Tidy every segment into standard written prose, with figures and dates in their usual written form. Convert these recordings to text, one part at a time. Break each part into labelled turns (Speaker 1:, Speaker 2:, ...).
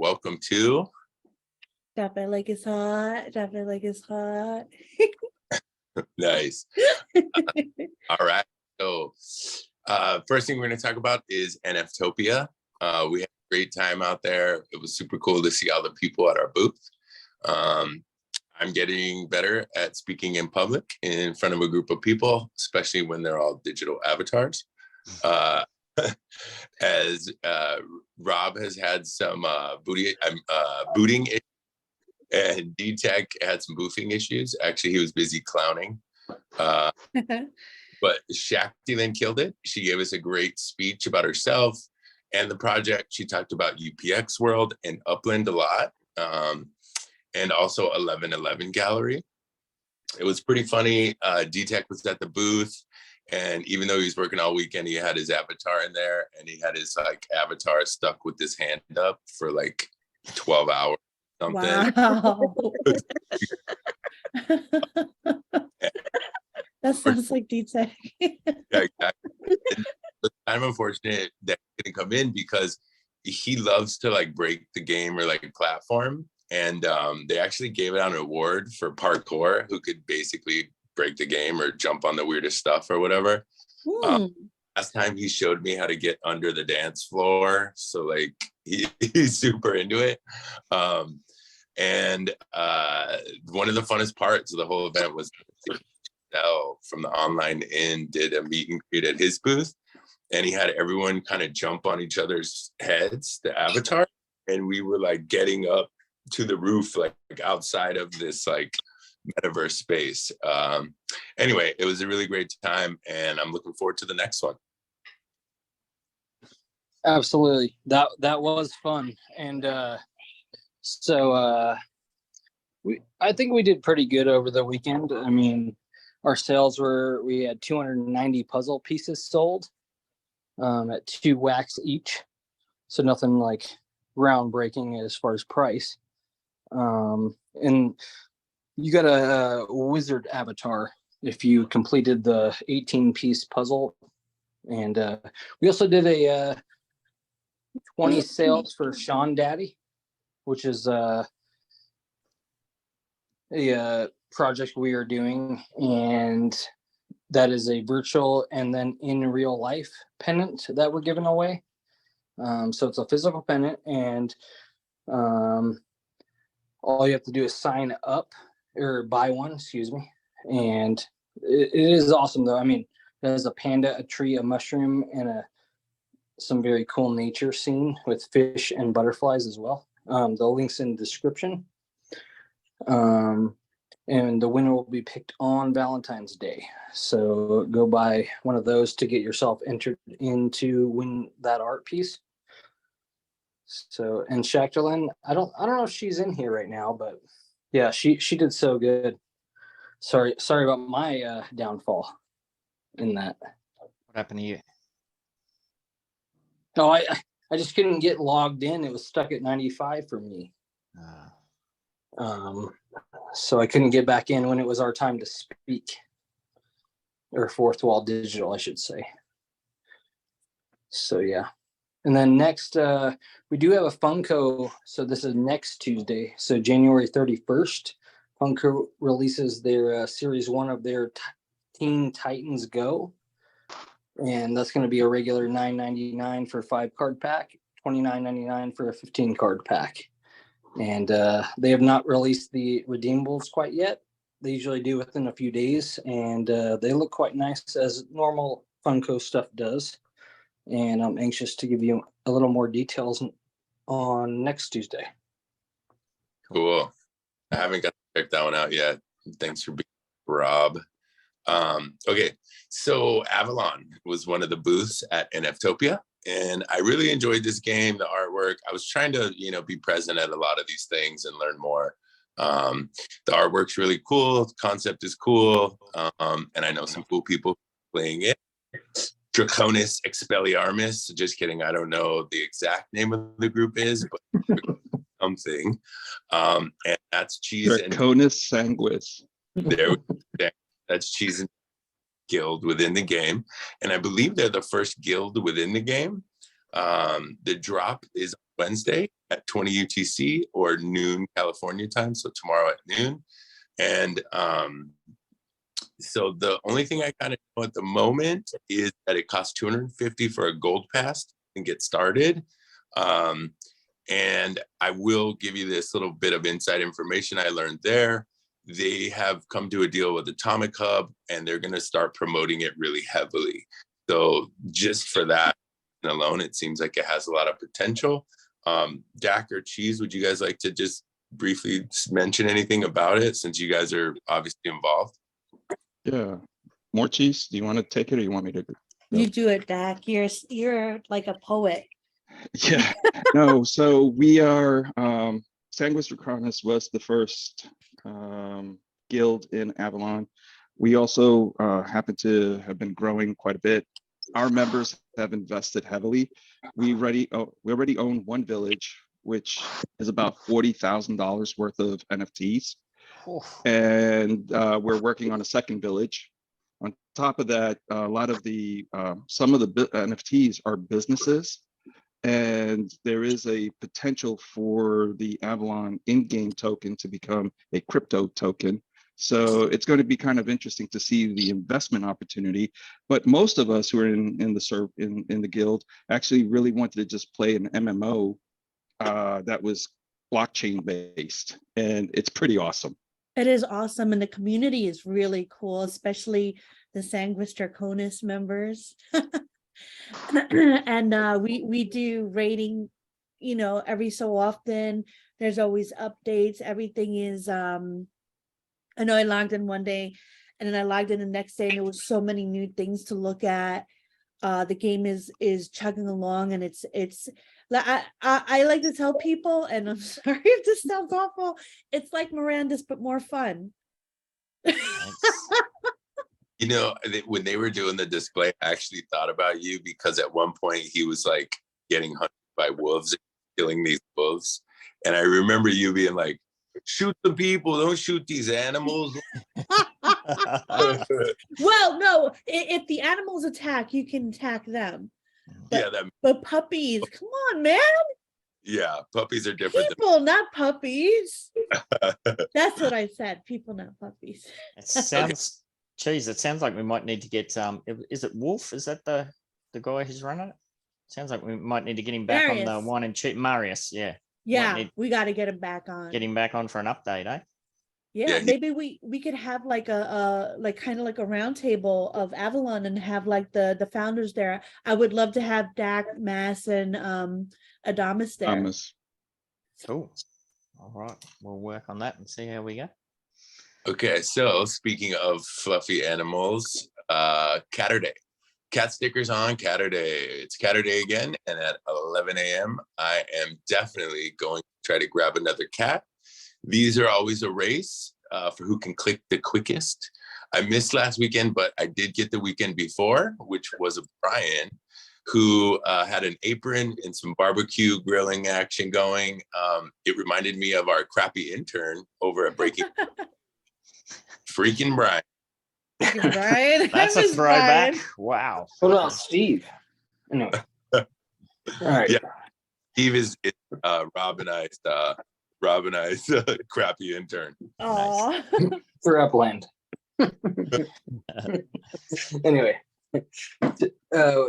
Speaker 1: welcome to
Speaker 2: Drop it like it's hot. Drop it like it's hot.
Speaker 1: Nice. All right. So first thing we're going to talk about is NFtopia. We had a great time out there. It was super cool to see all the people at our booth. I'm getting better at speaking in public in front of a group of people, especially when they're all digital avatars. As Rob has had some booting issues, and D-Tech had some boofing issues. Actually, he was busy clowning. But Shakti then killed it. She gave us a great speech about herself and the project. She talked about UPX World and Upland a lot, and also 1111 Gallery. It was pretty funny. D-Tech was at the booth, and even though he was working all weekend, he had his avatar in there, and he had his avatar stuck with his hand up for 12 hours. Something.
Speaker 2: Wow. That sounds like D-Tech.
Speaker 1: Yeah, exactly. It's kind of unfortunate that he didn't come in because he loves to break the game or platform. And they actually gave out an award for parkour, who could basically break the game or jump on the weirdest stuff or whatever. Last time he showed me how to get under the dance floor. So he's super into it. And one of the funnest parts of the whole event was from the online inn did a meet and greet at his booth, and he had everyone kind of jump on each other's heads, the avatar, and we were getting up to the roof outside of this metaverse space. Anyway, it was a really great time, and I'm looking forward to the next one.
Speaker 3: Absolutely, that was fun. And so I think we did pretty good over the weekend. I mean, our sales we had 290 puzzle pieces sold at $2 wax each. So nothing groundbreaking as far as price. And you got a wizard avatar if you completed the 18-piece puzzle. And we also did a 20 sales for Shawn Daddy, which is a project we are doing, and that is a virtual and then in real life pennant that we're giving away. So it's a physical pennant, and all you have to do is sign up or buy one, excuse me. And it is awesome though. I mean, there's a panda, a tree, a mushroom, and some very cool nature scene with fish and butterflies as well. The link's in the description. And the winner will be picked on Valentine's Day. So go buy one of those to get yourself entered into win that art piece. So, and Shaktilin, I don't know if she's in here right now, but yeah, she did so good. Sorry about my downfall in that.
Speaker 4: What happened to you?
Speaker 3: Oh, I just couldn't get logged in. It was stuck at 95 for me. So I couldn't get back in when it was our time to speak, or Fourth Wall Digital, I should say. So yeah. And then next, we do have a Funko. So this is next Tuesday. So January 31st, Funko releases their series 1 of their Teen Titans Go. And that's going to be a regular $9.99 for a 5-card pack, $29.99 for a 15-card pack. And they have not released the redeemables quite yet. They usually do within a few days, and they look quite nice, as normal Funko stuff does. And I'm anxious to give you a little more details on next Tuesday.
Speaker 1: Cool. I haven't got to check that one out yet. Thanks for being Rob. Okay, so Avalon was one of the booths at NFtopia, and I really enjoyed this game, the artwork. I was trying to, be present at a lot of these things and learn more. The artwork's really cool, the concept is cool, and I know some cool people playing it. Draconis Expelliarmus, just kidding, I don't know the exact name of the group is, but something. And that's Cheese
Speaker 5: Draconis Sanguis.
Speaker 1: There we go. That's Cheese and Guild within the game, and I believe they're the first guild within the game. The drop is Wednesday at 20 UTC or noon California time. So tomorrow at noon. And so the only thing I kind of know at the moment is that it costs $250 for a gold pass and get started. And I will give you this little bit of inside information I learned there. They have come to a deal with Atomic Hub, and they're going to start promoting it really heavily. So just for that alone, it seems like it has a lot of potential. Dak or Cheese, would you guys like to just briefly mention anything about it, since you guys are obviously involved?
Speaker 5: Yeah. More Cheese, do you want to take it or you want me to?
Speaker 2: You do it, Dak. You're like a poet.
Speaker 5: Yeah. No, so we are, Sanguis Draconis was the first guild in Avalon. We also happen to have been growing quite a bit. Our members have invested heavily. We already own one village, which is about $40,000 worth of NFTs. And we're working on a second village. On top of that, a lot of the some of the NFTs are businesses, and there is a potential for the Avalon in-game token to become a crypto token. So it's going to be kind of interesting to see the investment opportunity. But most of us who are in the guild actually really wanted to just play an MMO that was blockchain based, and it's pretty awesome.
Speaker 2: It is awesome, and the community is really cool, especially the Sanguis Draconis members. And we do rating, every so often. There's always updates. Everything is I know I logged in one day, and then I logged in the next day, and there was so many new things to look at. The game is chugging along, and it's I like to tell people, and I'm sorry if this sounds awful, it's like Miranda's but more fun.
Speaker 1: When they were doing the display, I actually thought about you, because at one point he was like getting hunted by wolves, killing these wolves, and I remember you being like, shoot the people, don't shoot these animals.
Speaker 2: Well, no, if the animals attack, you can attack them. But puppies, come on, man.
Speaker 1: Yeah, puppies are different.
Speaker 2: People, not puppies. That's what I said. People, not puppies.
Speaker 4: It sounds, Cheese, it sounds like we might need to get, is it Wolf? Is that the guy who's running it? Sounds like we might need to get him back
Speaker 2: Marius.
Speaker 4: on the wine and cheap. Marius, yeah.
Speaker 2: Yeah, we got to get him back on.
Speaker 4: Get him back on for an update, eh?
Speaker 2: Yeah, maybe we could have like a kind of like a round table of Avalon and have like the founders there. I would love to have Dak, Mass, and Adamus there.
Speaker 4: Cool. All right, we'll work on that and see how we go.
Speaker 1: Okay, so speaking of fluffy animals, Catterday. Cat stickers on Catterday. It's Catterday again, and at 11 a.m. I am definitely going to try to grab another cat. These are always a race for who can click the quickest. I missed last weekend, but I did get the weekend before, which was a Brian who had an apron and some barbecue grilling action going. It reminded me of our crappy intern over at Breaking. Freaking Brian.
Speaker 2: Brian.
Speaker 4: That's a throwback. Brian. Wow.
Speaker 3: What about Steve? Anyway. All right.
Speaker 1: Yeah. Steve is Rob and I's crappy intern.
Speaker 2: Nice.
Speaker 3: For Upland. Anyway,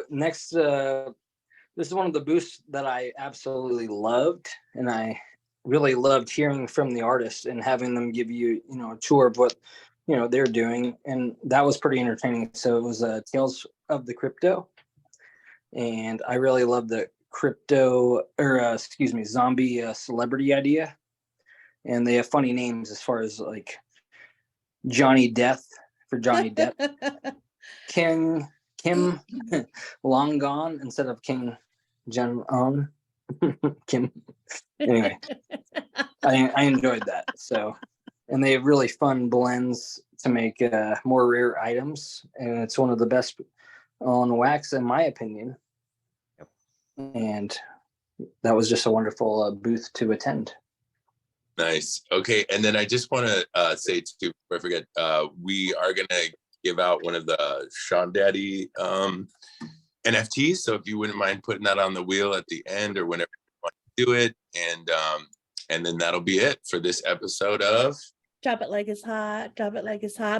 Speaker 3: next, this is one of the booths that I absolutely loved, and I really loved hearing from the artists and having them give you, a tour of what they're doing, and that was pretty entertaining. So it was Tales of the Crypto, and I really loved the zombie celebrity idea. And they have funny names as far as like Johnny Death for Johnny Depp, Kim Long Gone instead of King Jong Un. Kim. Anyway, I enjoyed that. So, and they have really fun blends to make more rare items, and it's one of the best on wax in my opinion. Yep. And that was just a wonderful booth to attend.
Speaker 1: Nice. Okay, and then I just want to say too, before I forget, we are gonna give out one of the Shawn Daddy NFTs. So if you wouldn't mind putting that on the wheel at the end or whenever you want do it. And then that'll be it for this episode of
Speaker 2: Drop it like it's hot. Drop it like it's hot.